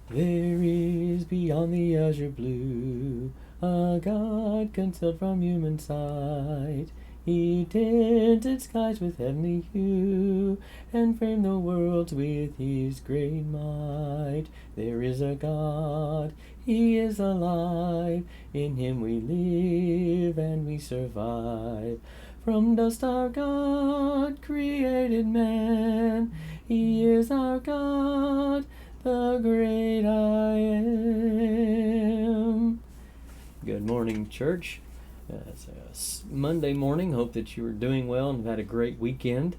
There is beyond the azure blue a God concealed from human sight. He tinted skies with heavenly hue and framed the worlds with his great might. There is a God, he is alive. In him we live and we survive. From dust our God created man. He is our God, the great I am. Good morning, church. It's a Monday morning. Hope that you are doing well and have had a great weekend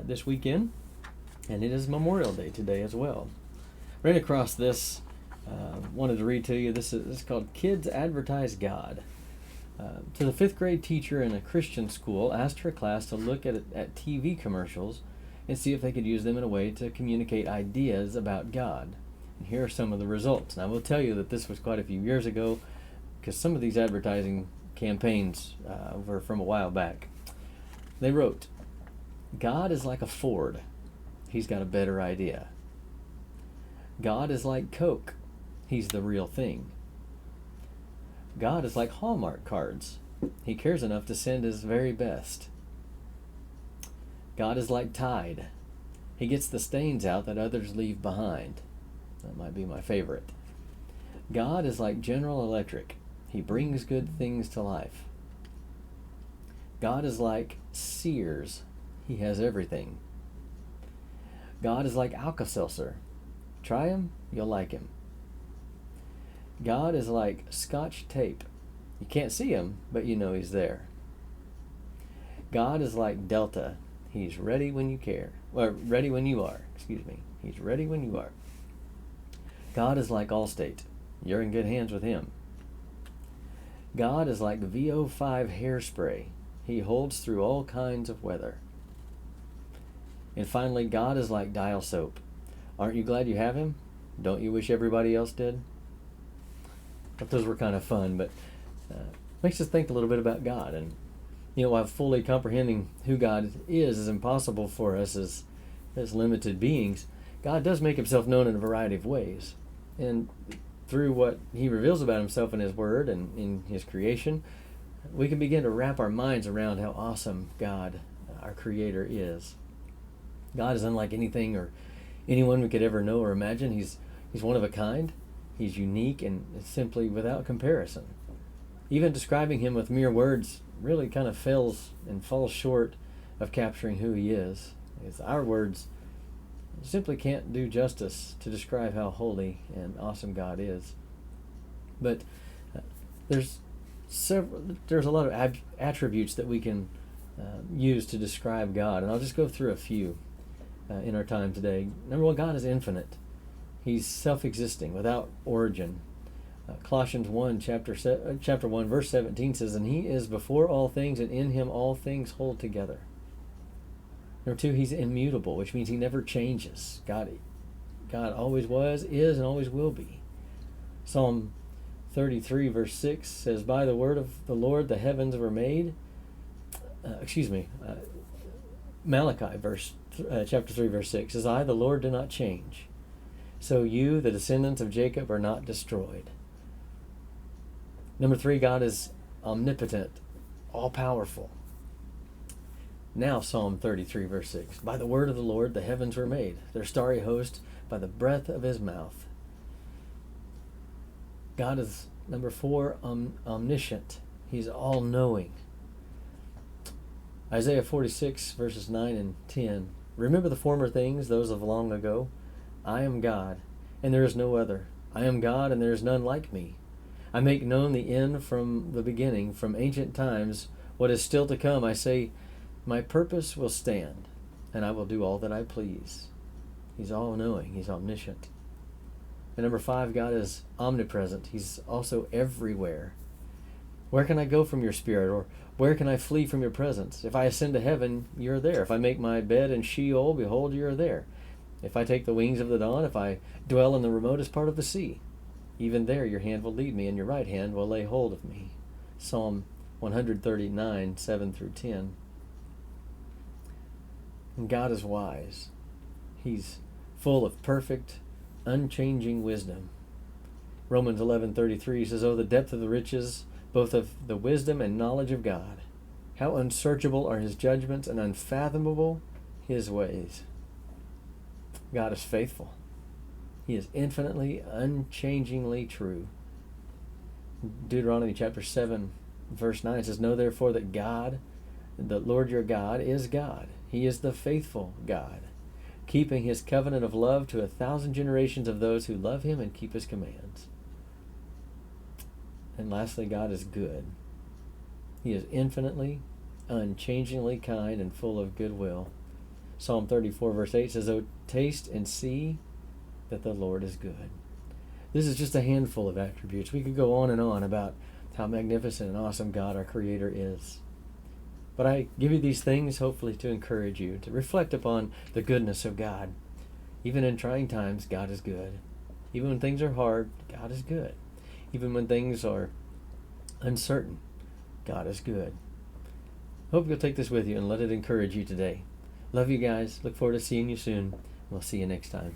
this weekend. And it is Memorial Day today as well. Ran across this. Wanted to read to you. This is called Kids Advertise God. So the fifth grade teacher in a Christian school asked her class to look at TV commercials and see if they could use them in a way to communicate ideas about God. And here are some of the results. And I will tell you that this was quite a few years ago, because some of these advertising campaigns were from a while back. They wrote, God is like a Ford. He's got a better idea. God is like Coke. He's the real thing. God is like Hallmark cards. He cares enough to send his very best. God is like Tide. He gets the stains out that others leave behind. That might be my favorite. God is like General Electric. He brings good things to life. God is like Sears. He has everything. God is like Alka-Seltzer. Try him, you'll like him. God is like Scotch tape. You can't see him, but you know he's there. God is like Delta. He's ready when you care. Or ready when you are. Excuse me. He's ready when you are. God is like Allstate. You're in good hands with him. God is like VO5 hairspray. He holds through all kinds of weather. And finally, God is like Dial soap. Aren't you glad you have him? Don't you wish everybody else did? Thought those were kind of fun, but makes us think a little bit about God. And while fully comprehending who God is impossible for us as limited beings, God does make himself known in a variety of ways. And through what he reveals about himself in his word and in his creation, we can begin to wrap our minds around how awesome God, our creator, is. God is unlike anything or anyone we could ever know or imagine. He's one of a kind. He's unique and simply without comparison. Even describing him with mere words really kind of falls short of capturing who he is. Because our words simply can't do justice to describe how holy and awesome God is. But there's a lot of attributes that we can use to describe God, and I'll just go through a few in our time today. Number one, God is infinite. He's self-existing, without origin. Colossians 1, chapter 1, verse 17 says, and he is before all things, and in him all things hold together. Number two, he's immutable, which means he never changes. God always was, is, and always will be. Psalm 33, verse 6 says, by the word of the Lord the heavens were made. Malachi, chapter 3, verse 6 says, I, the Lord, do not change. So you, the descendants of Jacob, are not destroyed. Number three, God is omnipotent, all-powerful. Now, Psalm 33, verse 6. By the word of the Lord the heavens were made, their starry host by the breath of his mouth. God is, number four, omniscient. He's all-knowing. Isaiah 46, verses 9 and 10. Remember the former things, those of long ago. I am God, and there is no other. I am God, and there is none like me. I make known the end from the beginning, from ancient times. What is still to come, I say, my purpose will stand, and I will do all that I please. He's all-knowing. He's omniscient. And number five, God is omnipresent. He's also everywhere. Where can I go from your spirit, or where can I flee from your presence? If I ascend to heaven, you're there. If I make my bed in Sheol, behold, you're there. If I take the wings of the dawn, if I dwell in the remotest part of the sea, even there your hand will lead me, and your right hand will lay hold of me. Psalm 139, 7 through 10. And God is wise. He's full of perfect unchanging wisdom. Romans 11:33 says, "Oh, the depth of the riches, both of the wisdom and knowledge of God. How unsearchable are his judgments and unfathomable his ways." God is faithful. He is infinitely, unchangingly true. Deuteronomy chapter 7, verse 9 says, "Know therefore that God, the Lord your God, is God. He is the faithful God, keeping his covenant of love to 1,000 generations of those who love him and keep his commands." And lastly, God is good. He is infinitely, unchangingly kind and full of goodwill. Psalm 34, verse 8 says, "Oh, taste and see that the Lord is good." This is just a handful of attributes. We could go on and on about how magnificent and awesome God, our Creator, is. But I give you these things hopefully to encourage you to reflect upon the goodness of God. Even in trying times, God is good. Even when things are hard, God is good. Even when things are uncertain, God is good. Hope you'll take this with you and let it encourage you today. Love you guys. Look forward to seeing you soon. We'll see you next time.